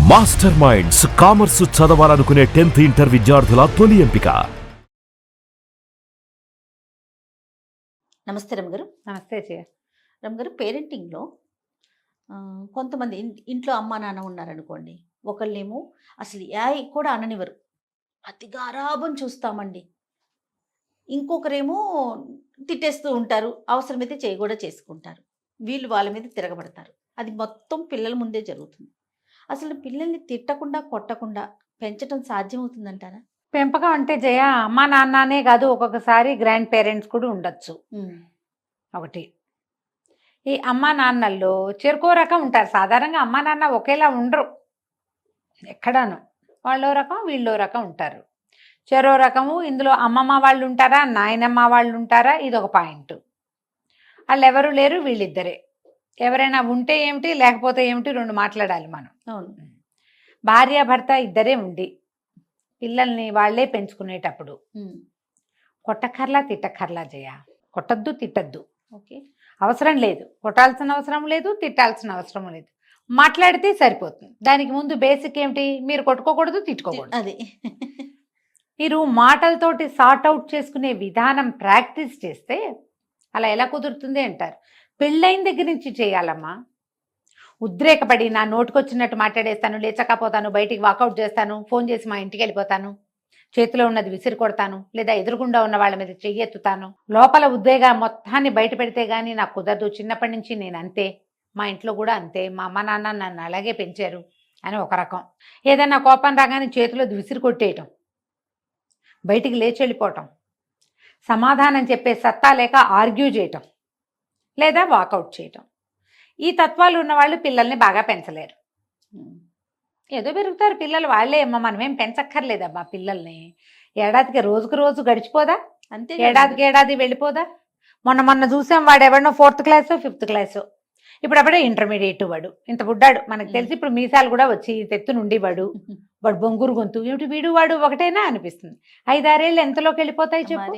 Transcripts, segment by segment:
Master minds commerce చదవాలనుకునే 10th inter విద్యార్థుల తొలి ఎంపిక. నమస్తే రమగారు. నమస్తే జయ. రమగారు, పేరెంటింగ్లో కొంతమంది ఇంట్లో అమ్మా నాన్న ఉన్నారనుకోండి, ఒకళ్ళేమో అసలు యాయ్ కూడా అననివ్వరు, అతి గారాబం చూస్తామండి. ఇంకొకరేమో తిట్టేస్తూ ఉంటారు, అవసరమైతే చేయి కూడా చేసుకుంటారు. వీళ్ళు వాళ్ళ మీద తిరగబడతారు. అది మొత్తం పిల్లల ముందే జరుగుతుంది. అసలు పిల్లల్ని తిట్టకుండా కొట్టకుండా పెంచడం సాధ్యమవుతుందంటారా? పెంపకం అంటే జయ అమ్మా నాన్ననే కాదు, ఒక్కొక్కసారి గ్రాండ్ పేరెంట్స్ కూడా ఉండొచ్చు. ఒకటి, ఈ అమ్మా నాన్నల్లో చెరుకో రకం ఉంటారు. సాధారణంగా అమ్మా నాన్న ఒకేలా ఉండరు ఎక్కడాను. వాళ్ళో రకం వీళ్ళో రకం ఉంటారు. చెరో రకము. ఇందులో అమ్మమ్మ వాళ్ళు ఉంటారా, నాయనమ్మ వాళ్ళు ఉంటారా, ఇది ఒక పాయింట్. వాళ్ళు ఎవరు లేరు, వీళ్ళిద్దరే. ఎవరైనా ఉంటే ఏమిటి, లేకపోతే ఏమిటి, రెండు మాట్లాడాలి మనం. అవును. భార్యాభర్త ఇద్దరే ఉండి పిల్లల్ని వాళ్లే పెంచుకునేటప్పుడు కొట్టక్కర్లా తిట్టక్కర్లా జయ. కొట్టద్దు తిట్టద్దు, ఓకే, అవసరం లేదు. కొట్టాల్సిన అవసరం లేదు, తిట్టాల్సిన అవసరం లేదు. మాట్లాడితే సరిపోతుంది. దానికి ముందు బేసిక్ ఏమిటి, మీరు కొట్టుకోకూడదు, తిట్టుకోకూడదు. అది మీరు మాటలతోటి సార్ట్ అవుట్ చేసుకునే విధానం ప్రాక్టీస్ చేస్తే అలా ఎలా కుదురుతుంది అంటారు. పెళ్ళైన దగ్గర నుంచి చేయాలమ్మా. ఉద్రేకపడి నా నోటుకొచ్చినట్టు మాట్లాడేస్తాను, లేచకపోతాను, బయటికి వాకౌట్ చేస్తాను, ఫోన్ చేసి మా ఇంటికి వెళ్ళిపోతాను, చేతిలో ఉన్నది విసిరి కొడతాను, లేదా ఎదురుగుండా ఉన్న వాళ్ళ మీద చెయ్యెత్తుతాను, లోపల ఉద్వేగ మొత్తాన్ని బయట పెడితే గానీ నాకు కుదరదు. చిన్నప్పటి నుంచి నేను అంతే, మా ఇంట్లో కూడా అంతే, మా అమ్మ నాన్న నన్ను అలాగే పెంచారు అని ఒక రకం. ఏదైనా కోపం రాగానే చేతిలో విసిరి కొట్టేయటం, బయటికి లేచి వెళ్ళిపోవటం, సమాధానం చెప్పే సత్తా లేక ఆర్గ్యూ చేయటం, లేదా వాకౌట్ చేయటం. ఈ తత్వాలు ఉన్నవాళ్ళు పిల్లల్ని బాగా పెంచలేరు. ఏదో పెరుగుతారు పిల్లలు, వాళ్ళే అమ్మ, మనమేం పెంచక్కర్లేదమ్మా పిల్లల్ని. ఏడాదికి రోజుకు రోజు గడిచిపోదా, అంతే. ఏడాదికి ఏడాది వెళ్ళిపోదా. మొన్న చూసాం, వాడు ఎవరినో 4th క్లాసో 5th క్లాసో, ఇప్పుడు అప్పుడే ఇంటర్మీడియట్. వాడు ఇంత బుడ్డాడు, మనకు తెలిసి ఇప్పుడు మీసాలు కూడా వచ్చి తెత్తు నుండి వాడు బొంగురు గొంతు ఏమిటి, వీడు వాడు ఒకటేనా అనిపిస్తుంది. 5-6 ఏళ్ళు ఎంతలోకి వెళ్ళిపోతాయి చెప్పు,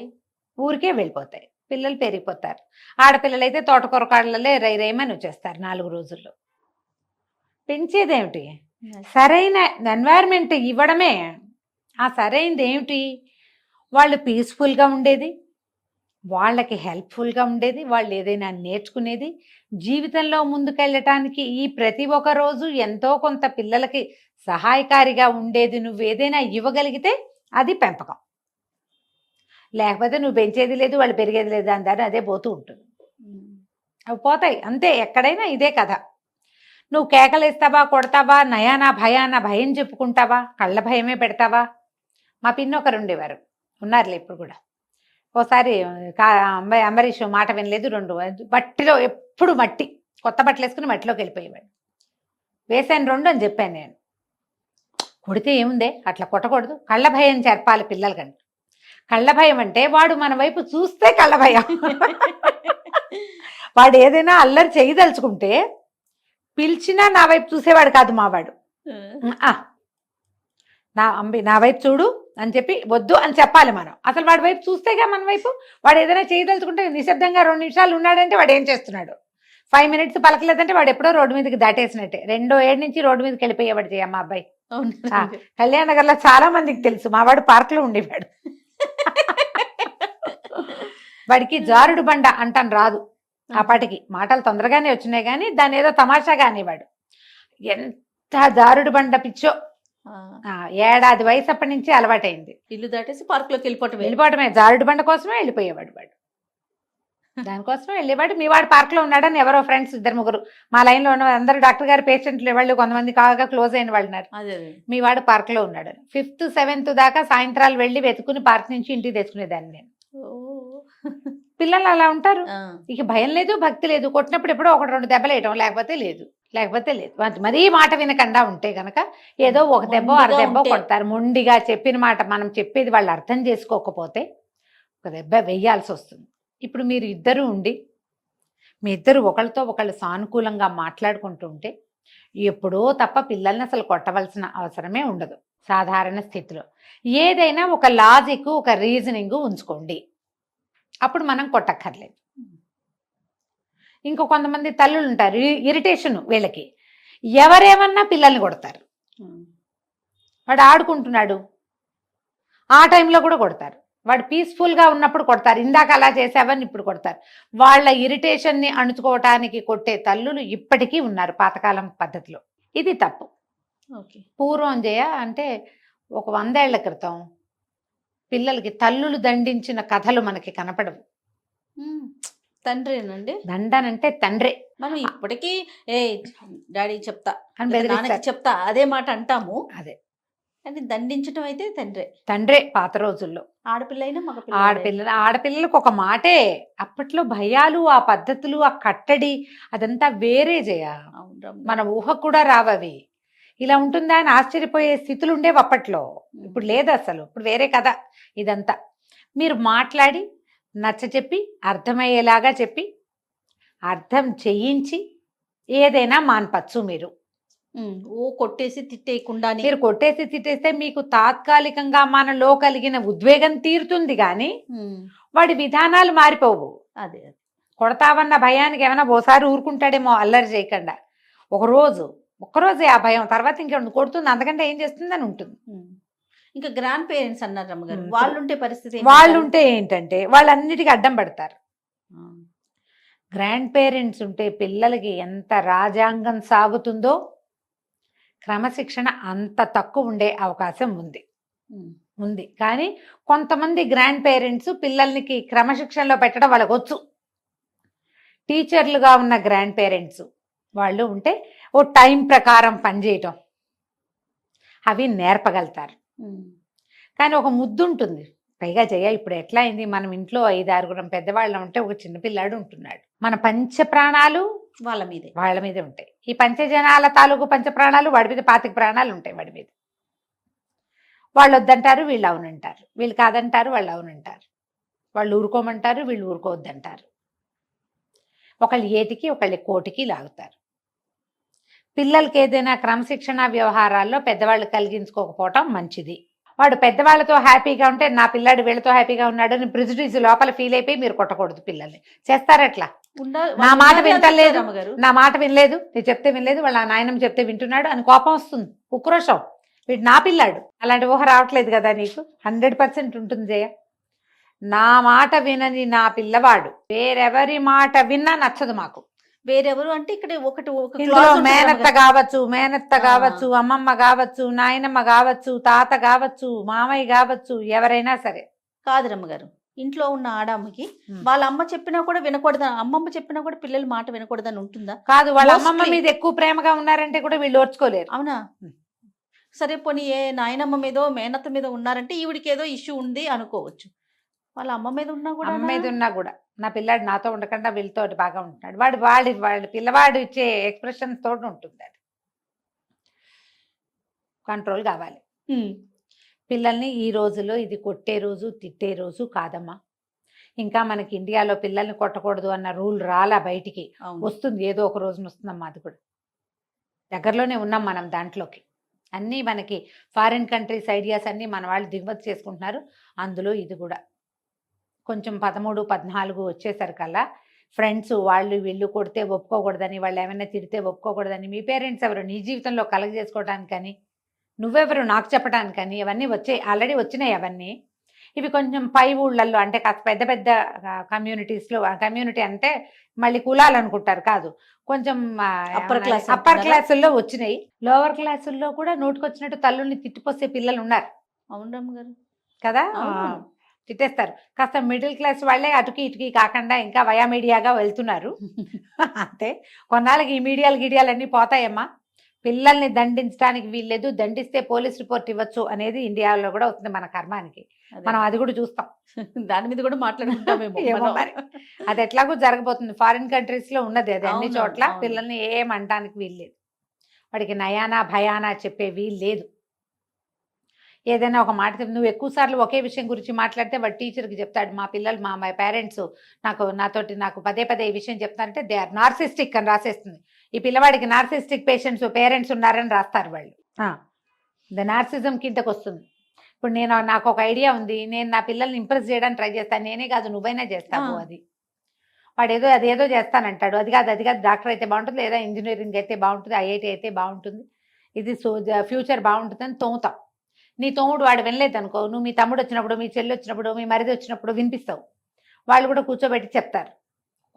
ఊరికే వెళ్ళిపోతాయి. పిల్లలు పెరిగిపోతారు. ఆడపిల్లలైతే తోటకూర కాళ్ళలే రైమని వచ్చేస్తారు 4 రోజుల్లో. పెంచేదేమిటి, సరైన ఎన్వైర్న్మెంట్ ఇవ్వడమే. ఆ సరైనది ఏమిటి, వాళ్ళు పీస్ఫుల్గా ఉండేది, వాళ్ళకి హెల్ప్ఫుల్గా ఉండేది, వాళ్ళు ఏదైనా నేర్చుకునేది, జీవితంలో ముందుకెళ్ళటానికి ఈ ప్రతి ఒక్క రోజు ఎంతో కొంత పిల్లలకి సహాయకారిగా ఉండేది నువ్వు ఏదైనా ఇవ్వగలిగితే అది పెంపకం. లేకపోతే నువ్వు పెంచేది లేదు, వాళ్ళు పెరిగేది లేదు, దాని అదే పోతూ ఉంటుంది. అవి పోతాయి అంతే. ఎక్కడైనా ఇదే కథ. నువ్వు కేకలేస్తావా, కొడతావా, నయానా భయానా భయం చెప్పుకుంటావా, కళ్ళ భయమే పెడతావా. మా పిన్ని ఒకరు ఉండేవారు, ఉన్నారులే ఇప్పుడు కూడా. ఓసారి అంబరీష్ మాట వినలేదు, 2 మట్టిలో, ఎప్పుడు మట్టి, కొత్త బట్టలు వేసుకుని మట్టిలోకి వెళ్ళిపోయేవాడు. వేసాను 2 అని చెప్పాను నేను. కొడితే ఏముందే, అట్లా కొట్టకూడదు, కళ్ళ భయం చెప్పాలి పిల్లలకంటే. కళ్ళ భయం అంటే వాడు మన వైపు చూస్తే కళ్ళ భయం. వాడు ఏదైనా అల్లరి చేయదలుచుకుంటే పిలిచినా నా వైపు చూసేవాడు కాదు మావాడు. నా వైపు చూడు అని చెప్పి వద్దు అని చెప్పాలి మనం. అసలు వాడి వైపు చూస్తేగా మన వైపు. వాడు ఏదైనా చేయదలుచుకుంటే నిశ్శబ్దంగా 2 నిమిషాలు ఉన్నాడంటే వాడు ఏం చేస్తున్నాడు, 5 మినిట్స్ పలకలేదంటే వాడు ఎప్పుడో రోడ్డు మీదకి దాటేసినట్టే. 2 ఏడు నుంచి రోడ్డు మీదకి వెళ్ళిపోయేవాడు జయ మా అబ్బాయి. కళ్యాణ్ నగర్లో చాలా మందికి తెలుసు. మావాడు పార్క్లో ఉండేవాడు. వాడికి జారుడు బండ అంటాను రాదు, ఆ పాటికి మాటలు తొందరగానే వచ్చినాయి కానీ దాన్ని ఏదో తమాషాగా అనేవాడు. ఎంత జారుడు బండ పిచ్చో. 7 ఏడాది వయసు అప్పటి నుంచి అలవాటైంది. ఇల్లు దాటేసి పార్కులోకి వెళ్ళిపోవటమే, జారుడు బండ కోసమే వెళ్ళిపోయేవాడు వాడు. దానికోసమే వెళ్ళేవాడు. మీ వాడు పార్క్లో ఉన్నాడని ఎవరో ఫ్రెండ్స్ 2-3 మా లైన్లో ఉన్న అందరూ డాక్టర్ గారు పేషెంట్లు వాళ్ళు, కొంతమంది కాగా క్లోజ్ అయిన వాళ్ళు ఉన్నారు. మీ వాడు పార్క్లో ఉన్నాడు. 5th 7th దాకా సాయంత్రాలు వెళ్ళి వెతుకుని పార్క్ నుంచి ఇంటికి తెచ్చుకునేదాన్ని నేను. పిల్లలు అలా ఉంటారు. ఇక భయం లేదు, భక్తి లేదు. కొట్టినప్పుడు ఎప్పుడో 1-2 దెబ్బలు వేయటం, లేకపోతే లేదు. మరీ మాట వినకుండా ఉంటే గనక ఏదో 1 దెబ్బ 6 దెబ్బ కొడతారు. మొండిగా చెప్పిన మాట మనం చెప్పేది వాళ్ళు అర్థం చేసుకోకపోతే 1 దెబ్బ వెయ్యాల్సి వస్తుంది. ఇప్పుడు మీరు ఇద్దరు ఉండి మీ ఇద్దరు ఒకళ్ళతో ఒకళ్ళు సానుకూలంగా మాట్లాడుకుంటూ ఉంటే ఎప్పుడో తప్ప పిల్లల్ని అసలు కొట్టవలసిన అవసరమే ఉండదు. సాధారణ స్థితిలో ఏదైనా ఒక లాజిక్, ఒక రీజనింగ్ ఉంచుకోండి, అప్పుడు మనం కొట్టక్కర్లేదు. ఇంకో కొంతమంది తల్లులు ఉంటారు, ఇరిటేషన్ వీళ్ళకి, ఎవరేమన్నా పిల్లల్ని కొడతారు. వాడు ఆడుకుంటున్నాడు, ఆ టైంలో కూడా కొడతారు. వాడు పీస్ఫుల్గా ఉన్నప్పుడు కొడతారు, ఇందాక అలా చేసావని ఇప్పుడు కొడతారు. వాళ్ళ ఇరిటేషన్ని అణుచుకోవటానికి కొట్టే తల్లులు ఇప్పటికీ ఉన్నారు పాతకాలం పద్ధతిలో. ఇది తప్పు. ఓకే. పూర్వం అంటే ఒక 100 ఏళ్ల క్రితం పిల్లలకి తల్లులు దండించిన కథలు మనకి కనపడవు. తండ్రేనండి దండనంటే తండ్రే. మనం ఇప్పటికీ ఏ డాడీ చెప్తా అని లేదా నాన్నకి బెదిరిస్తారు. చెప్తా అదే మాట అంటాము, అదే కానీ దండించడం అయితే తండ్రే పాత రోజుల్లో. ఆడపిల్లైనా మగపిల్ల ఆడపిల్లలకు ఒక మాటే. అప్పట్లో భయాలు, ఆ పద్ధతులు, ఆ కట్టడి అదంతా వేరే జయ. మన ఊహ కూడా రావవి. ఇలా ఉంటుందా అని ఆశ్చర్యపోయే స్థితులు ఉండేవి అప్పట్లో. ఇప్పుడు లేదు అసలు. ఇప్పుడు వేరే కథ ఇదంతా. మీరు మాట్లాడి నచ్చ చెప్పి అర్థమయ్యేలాగా చెప్పి అర్థం చేయించి ఏదైనా మాన్పచ్చు. మీరు కొట్టేసి తిట్టేయకుండా, మీరు కొట్టేసి తిట్టేస్తే మీకు తాత్కాలికంగా మనలో కలిగిన ఉద్వేగం తీరుతుంది, కానీ వాడి విధానాలు మారిపోవు. అదే కొడతావన్న భయానికి ఏమైనా ఓసారి ఊరుకుంటాడేమో అల్లరి చేయకుండా. ఒక్కరోజే ఆ భయం, తర్వాత ఇంకేముంది, కొడుతుంది అంతకంటే ఏం చేస్తుంది అని ఉంటుంది. ఇంకా గ్రాండ్ పేరెంట్స్ అన్నారు రమ్మగారు, వాళ్ళుంటే పరిస్థితి వాళ్ళుంటే ఏంటంటే వాళ్ళన్నిటికీ అడ్డం పడతారు. గ్రాండ్ పేరెంట్స్ ఉంటే పిల్లలకి ఎంత రాజ్యాంగం సాగుతుందో క్రమశిక్షణ అంత తక్కువ ఉండే అవకాశం ఉంది. కానీ కొంతమంది గ్రాండ్ పేరెంట్స్ పిల్లలకి క్రమశిక్షణలో పెట్టడం వాళ్ళకి వచ్చు. టీచర్లుగా ఉన్న గ్రాండ్ పేరెంట్స్ వాళ్ళు ఉంటే ఓ టైం ప్రకారం పనిచేయటం అవి నేర్పగలుగుతారు. కానీ ఒక ముద్దు ఉంటుంది. పైగా ఇప్పుడు ఎట్లా అయింది, మనం ఇంట్లో 5-6 పెద్దవాళ్ళం ఉంటే ఒక చిన్నపిల్లాడు ఉంటున్నాడు. మన పంచప్రాణాలు వాళ్ళ మీదే ఉంటాయి. ఈ పంచజనాల తాలూకు పంచప్రాణాలు వాడి మీద 25 ప్రాణాలు ఉంటాయి వాడి మీద. వాళ్ళు వద్దంటారు, వీళ్ళు అవునంటారు. వీళ్ళు కాదంటారు, వాళ్ళు అవునంటారు. వాళ్ళు ఊరుకోమంటారు, వీళ్ళు ఊరుకోవద్దంటారు. ఒకళ్ళు ఏటికి ఒకళ్ళు కోటికి లాగుతారు. పిల్లలకి ఏదైనా క్రమశిక్షణ వ్యవహారాల్లో పెద్దవాళ్ళు కలిగించుకోకపోవటం మంచిది. వాడు పెద్దవాళ్ళతో హ్యాపీగా ఉంటే నా పిల్లాడు వీళ్ళతో హ్యాపీగా ఉన్నాడు అని ప్రిజుడిస్ లోపల ఫీల్ అయిపోయి మీరు కొట్టకూడదు పిల్లల్ని. చేస్తారట్లా? నా మాట వింటలేదు, నా మాట వినలేదు, నేను చెప్తే వినలేదు, వాళ్ళ నాయనమ్మ చెప్తే వింటున్నాడు అని కోపం వస్తుంది, ఉక్రోషం. వీడు నా పిల్లాడు. అలాంటి ఊహ రావట్లేదు కదా నీకు? 100% ఉంటుంది జయ. నా మాట వినని నా పిల్లవాడు వేరెవరి మాట విన్నా నచ్చదు మాకు. వేరెవరు అంటే ఇక్కడ మేనత్త కావచ్చు, అమ్మమ్మ కావచ్చు, నాయనమ్మ కావచ్చు, తాత కావచ్చు, మామయ్య కావచ్చు, ఎవరైనా సరే. కాదు రమ్మగారు, ఇంట్లో ఉన్న ఆడమ్మకి వాళ్ళ అమ్మ చెప్పినా కూడా వినకూడదని, అమ్మమ్మ చెప్పినా కూడా పిల్లలు మాట వినకూడదని ఉంటుందా? కాదు, వాళ్ళ అమ్మమ్మ మీద ఎక్కువ ప్రేమగా ఉన్నారంటే కూడా వీళ్ళు ఓర్చుకోలేరు. అవునా? సరే పోనీ ఏ నాయనమ్మ మీదో మేనత్త మీద ఉన్నారంటే ఈవిడికి ఏదో ఇష్యూ ఉంది అనుకోవచ్చు. వాళ్ళ అమ్మ మీద ఉన్నా కూడా నా పిల్లాడు నాతో ఉండకుండా వీళ్ళతో బాగా ఉంటున్నాడు, వాడి పిల్లవాడు ఇచ్చే ఎక్స్ప్రెషన్స్ తోటి ఉంటుంది. అది కంట్రోల్ కావాలి. పిల్లల్ని ఈ రోజులో ఇది కొట్టే రోజు తిట్టే రోజు కాదమ్మా. ఇంకా మనకి ఇండియాలో పిల్లల్ని కొట్టకూడదు అన్న రూల్ రాలా, బయటికి వస్తుంది, ఏదో ఒక రోజున వస్తుందమ్మా. అది కూడా దగ్గరలోనే ఉన్నాం మనం దాంట్లోకి. అన్నీ మనకి ఫారిన్ కంట్రీస్ ఐడియాస్ అన్నీ మన వాళ్ళు దిగుమతి చేసుకుంటున్నారు. అందులో ఇది కూడా కొంచెం 13-14 వచ్చేసరికల్లా ఫ్రెండ్స్ వాళ్ళు వీళ్ళు కొడితే ఒప్పుకోకూడదని, వాళ్ళు ఏమైనా తిడితే ఒప్పుకోకూడదని, మీ పేరెంట్స్ ఎవరు నీ జీవితంలో కలగ చేసుకోవడానికని, నువ్వెవరు నాకు చెప్పడానికని, అవన్నీ ఆల్రెడీ వచ్చినాయి అవన్నీ. ఇవి కొంచెం పై ఊళ్ళల్లో అంటే కాస్త పెద్ద పెద్ద కమ్యూనిటీస్లో, కమ్యూనిటీ అంటే మళ్ళీ కులాలు అనుకుంటారు కాదు, కొంచెం అప్పర్ క్లాసుల్లో వచ్చినాయి. లోవర్ క్లాసుల్లో కూడా నోటుకొచ్చినట్టు తల్లుల్ని తిట్టిపోసే పిల్లలు ఉన్నారు. అవునమ్మ గారు కదా, తిట్టేస్తారు. కాస్త మిడిల్ క్లాస్ వాళ్ళే అటుకి ఇటుకి కాకుండా ఇంకా వయా మీడియాగా వెళ్తున్నారు. అంతే, కొన్నాళ్ళకి ఈ మీడియాలన్నీ పోతాయమ్మా. పిల్లల్ని దండించడానికి వీల్లేదు, దండిస్తే పోలీస్ రిపోర్ట్ ఇవ్వచ్చు అనేది ఇండియాలో కూడా వస్తుంది మన కర్మానికి. మనం అది కూడా చూస్తాం, దాని మీద కూడా మాట్లాడుకుంటామేమో. అది ఎట్లాగో జరగబోతుంది. ఫారిన్ కంట్రీస్ లో ఉన్నది అది అన్ని చోట్ల. పిల్లల్ని ఏమంటానికి వీల్లేదు, వాడికి నయానా భయానా చెప్పే వీల్లేదు. ఏదైనా ఒక మాట నువ్వు ఎక్కువ సార్లు ఒకే విషయం గురించి మాట్లాడితే వాడు టీచర్కి చెప్తాడు, మా పిల్లలు మా పేరెంట్స్ నాకు పదే ఈ విషయం చెప్తారంటే దే ఆర్ నార్సిస్టిక్ అని రాసేస్తుంది. ఈ పిల్లవాడికి నార్సిస్టిక్ పేరెంట్స్ ఉన్నారని రాస్తారు వాళ్ళు. నార్సిజం కిందకు వస్తుంది. ఇప్పుడు నాకు ఒక ఐడియా ఉంది, నేను నా పిల్లల్ని ఇంప్రెస్ చేయడానికి ట్రై చేస్తాను, నేనే కాదు నువ్వైనా చేస్తావు. అది వాడు అదేదో చేస్తానంటాడు, అది కాదు డాక్టర్ అయితే బాగుంటుంది, లేదా ఇంజనీరింగ్ అయితే బాగుంటుంది, IIT అయితే బాగుంటుంది, ఇది ఫ్యూచర్ బాగుంటుందని తోముతాం. నీ తమ్ముడు వాడు వినలేదు అనుకో, నువ్వు మీ తమ్ముడు వచ్చినప్పుడు, మీ చెల్లి వచ్చినప్పుడు, మీ మరిది వచ్చినప్పుడు వినిపిస్తావు. వాళ్ళు కూడా కూర్చోబెట్టి చెప్తారు.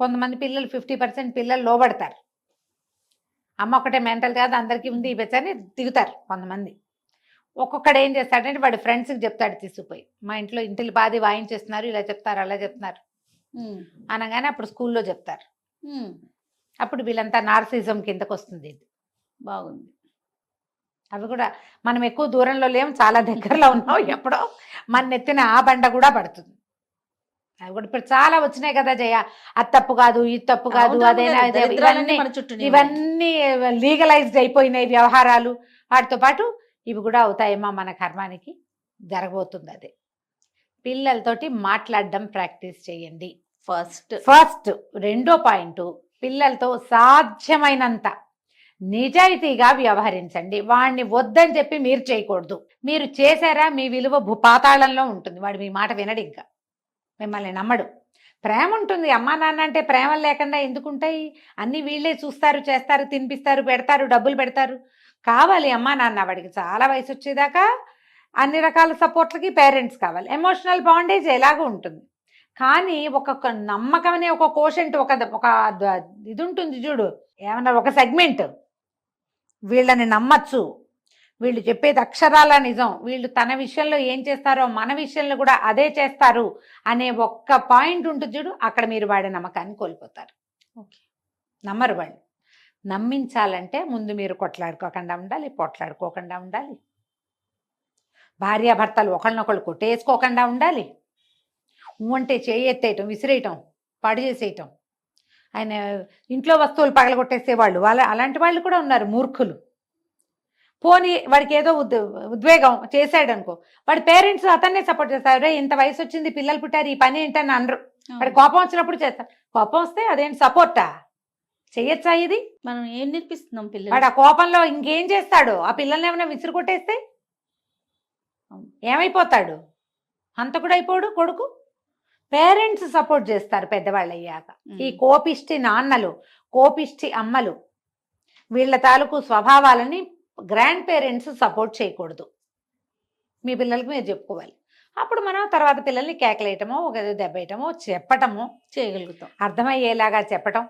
కొంతమంది పిల్లలు 50% పిల్లలు లోబడతారు. అమ్మ ఒకటే మెంటల్ కాదు, అందరికీ ఉంది ఈ బెచ్చని దిగుతారు కొంతమంది. ఒక్కొక్కడు ఏం చేస్తాడంటే వాడి ఫ్రెండ్స్కి చెప్తాడు తీసుకుపోయి, మా ఇంట్లో ఇంటిని బాది వాయించేస్తున్నారు, ఇలా చెప్తారు అలా చెప్తున్నారు అనగానే అప్పుడు స్కూల్లో చెప్తారు. అప్పుడు వీళ్ళంతా నార్సిజం కిందకు వస్తుంది. ఇది బాగుంది. అవి కూడా మనం ఎక్కువ దూరంలో లేము, చాలా దగ్గరలో ఉన్నాం. ఎప్పుడో మన నెత్తిన ఆ బండ కూడా పడుతుంది. అవి కూడా ఇప్పుడు చాలా వచ్చినాయి కదా జయ, అది తప్పు కాదు, ఇది తప్పు కాదు, అదేనా ఇవన్నీ లీగలైజ్డ్ అయిపోయినాయి వ్యవహారాలు. వాటితో పాటు ఇవి కూడా అవుతాయేమో మన కర్మానికి జరగబోతుంది. అదే పిల్లలతోటి మాట్లాడడం ప్రాక్టీస్ చేయండి ఫస్ట్. రెండో పాయింట్, పిల్లలతో సాధ్యమైనంత నిజాయితీగా వ్యవహరించండి. వాడిని వద్దని చెప్పి మీరు చేయకూడదు. మీరు చేశారా మీ విలువ పాతాళంలో ఉంటుంది. వాడు మీ మాట వినడు, ఇంకా మిమ్మల్ని నమ్మడు. ప్రేమ ఉంటుంది, అమ్మా నాన్న అంటే ప్రేమ లేకుండా ఎందుకుంటాయి? అన్నీ వీళ్ళే చూస్తారు, చేస్తారు, తినిపిస్తారు, పెడతారు, డబ్బులు పెడతారు. కావాలి అమ్మా నాన్న. వాడికి చాలా వయసు వచ్చేదాకా అన్ని రకాల సపోర్ట్లకి పేరెంట్స్ కావాలి. ఎమోషనల్ బాండేజ్ ఎలాగో ఉంటుంది. కానీ ఒక్కొక్క నమ్మకం అనే ఒక కోషంట్, ఒక ఇది ఉంటుంది చూడు, ఏమన్నా ఒక సెగ్మెంట్, వీళ్ళని నమ్మచ్చు, వీళ్ళు చెప్పేది అక్షరాల నిజం, వీళ్ళు తన విషయంలో ఏం చేస్తారో మన విషయంలో కూడా అదే చేస్తారు అనే ఒక్క పాయింట్ ఉంటుంది చూడు, అక్కడ మీరు వాడి నమ్మకాన్ని కోల్పోతారు. ఓకే, నమ్మరు వాళ్ళు. నమ్మించాలంటే ముందు మీరు కొట్లాడుకోకుండా ఉండాలి, పొట్లాడుకోకుండా ఉండాలి, భార్యాభర్తలు ఒకళ్ళనొకళ్ళు కొట్టేసుకోకుండా ఉండాలి, అంటే చేయి ఎత్తేయటం, విసిరేయటం, పాడు చేసేయటం. ఆయన ఇంట్లో వస్తువులు పగలగొట్టేసేవాళ్ళు, అలాంటి వాళ్ళు కూడా ఉన్నారు మూర్ఖులు. పోనీ వాడికి ఏదో ఉద్వేగం చేశాడు అనుకో, వాడి పేరెంట్స్ అతన్నే సపోర్ట్ చేస్తారు. రే ఇంత వయసు వచ్చింది, పిల్లలు పుట్టారు, ఈ పని ఏంటని అనరు. వాడి కోపం వచ్చినప్పుడు చేస్తారు. కోపం వస్తే అదేంటి సపోర్టా? చెయ్యొచ్చా ఇది? మనం ఏం నేర్పిస్తున్నాం పిల్లలు? వాడు ఆ కోపంలో ఇంకేం చేస్తాడు? ఆ పిల్లల్ని ఏమైనా విసురు కొట్టేస్తే ఏమైపోతాడు? హంతకుడు అయిపోడు కొడుకు. పేరెంట్స్ సపోర్ట్ చేస్తారు పెద్దవాళ్ళు అయ్యాక. ఈ కోపిష్టి నాన్నలు, కోపిష్టి అమ్మలు, వీళ్ళ తాలూకు స్వభావాలని గ్రాండ్ పేరెంట్స్ సపోర్ట్ చేయకూడదు. మీ పిల్లలకి మీరు చెప్పుకోవాలి. అప్పుడు మనం తర్వాత పిల్లల్ని కేకలేయటమో, ఒక దెబ్బేయటమో, చెప్పటమో చేయగలుగుతాం. అర్థమయ్యేలాగా చెప్పటం,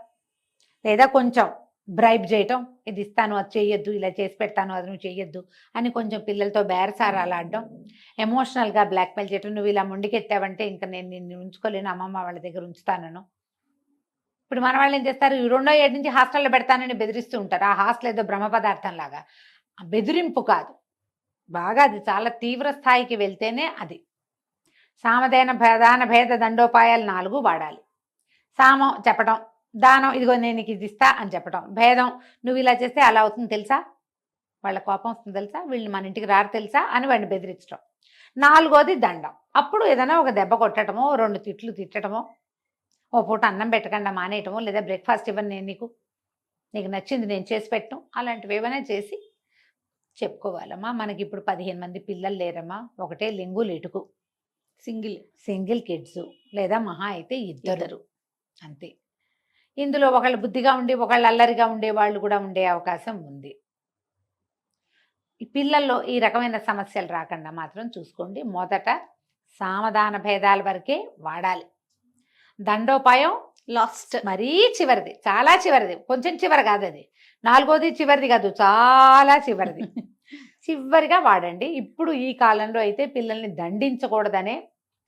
లేదా కొంచెం బ్రైబ్ చేయటం, ఇది ఇస్తాను, అది చేయొద్దు, ఇలా చేసి పెడతాను, అది నువ్వు చేయొద్దు అని కొంచెం పిల్లలతో బేరసారాలు ఆడడం, ఎమోషనల్గా బ్లాక్మెయిల్ చేయటం. నువ్వు ఇలా ముందుకెత్తావంటే ఇంకా నేను నిన్ను ఉంచుకోలేను, అమ్మమ్మ వాళ్ళ దగ్గర ఉంచుతానను. ఇప్పుడు మన వాళ్ళు ఏం చేస్తారు, 2వ ఏడు నుంచి హాస్టల్లో పెడతానని బెదిరిస్తూ ఉంటారు. ఆ హాస్టల్ ఏదో బ్రహ్మ పదార్థం లాగా. బెదిరింపు కాదు, బాగా అది చాలా తీవ్ర స్థాయికి వెళ్తేనే అది. సామధాన ప్రధాన భేద దండోపాయాలు 4 వాడాలి. సామం చెప్పటం, దానం ఇదిగో నేను నీకు ఇది ఇస్తా అని చెప్పటం, భేదం నువ్వు ఇలా చేస్తే అలా అవుతుంది తెలుసా, వాళ్ళ కోపం వస్తుంది తెలుసా, వీళ్ళు మన ఇంటికి రారు తెలుసా అని వాడిని బెదిరించడం. 4వది దండం. అప్పుడు ఏదైనా ఒక దెబ్బ కొట్టడమో, 2 తిట్లు తిట్టడమో, ఓ పూట అన్నం పెట్టకుండా మానేయటమో, లేదా బ్రేక్ఫాస్ట్ ఇవ్వను నేను నీకు నచ్చింది నేను చేసి పెట్టను, అలాంటివి ఏమైనా చేసి చెప్పుకోవాలమ్మా. మనకి ఇప్పుడు 15 మంది పిల్లలు లేరమ్మా, ఒకటే లింగు ఇటుకు, సింగిల్ కిడ్స్, లేదా మహా అయితే 2 అంతే. ఇందులో ఒకళ్ళు బుద్ధిగా ఉండి ఒకళ్ళు అల్లరిగా ఉండే వాళ్ళు కూడా ఉండే అవకాశం ఉంది. ఈ పిల్లల్లో ఈ రకమైన సమస్యలు రాకుండా మాత్రం చూసుకోండి. మొదట సామధాన భేదాల వరకే వాడాలి. దండోపాయం లాస్ట్, మరీ చివరిది, చాలా చివరిది, కొంచెం చివరి కాదు అది, 4వది చివరిది కాదు, చాలా చివరిది. చివరిగా వాడండి. ఇప్పుడు ఈ కాలంలో అయితే పిల్లల్ని దండించకూడదనే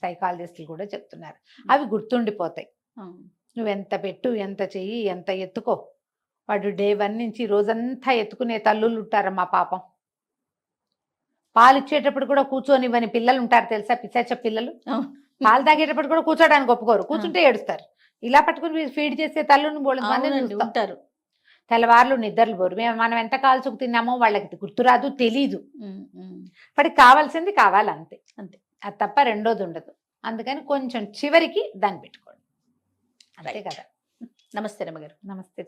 సైకాలజిస్టులు కూడా చెప్తున్నారు. అవి గుర్తుండిపోతాయి. నువ్వెంత పెట్టు, ఎంత చెయ్యి, ఎంత ఎత్తుకో, వాడు డే 1 నుంచి రోజంతా ఎత్తుకునే తల్లులు ఉంటారమ్మా పాపం. పాలు ఇచ్చేటప్పుడు కూడా కూర్చొనివ్వని పిల్లలు ఉంటారు తెలుసా, పిశాచ పిల్లలు. పాలు తాగేటప్పుడు కూడా కూర్చోడానికి ఒప్పుకోరు, కూర్చుంటే ఏడుస్తారు. ఇలా పట్టుకుని ఫీడ్ చేసే తల్లుని ఉంటారు. తెల్లవార్లు నిద్రలు పోరు. మనం ఎంత కాల్చుకు తిన్నామో వాళ్ళకి గుర్తురాదు, తెలీదు. వాడికి కావాల్సింది కావాలంతే, అంతే. అది తప్ప రెండోది ఉండదు. అందుకని కొంచెం చివరికి దాన్ని పెట్టుకోండి, అంతే కదా. నమస్తే రమ్మగారు. నమస్తే.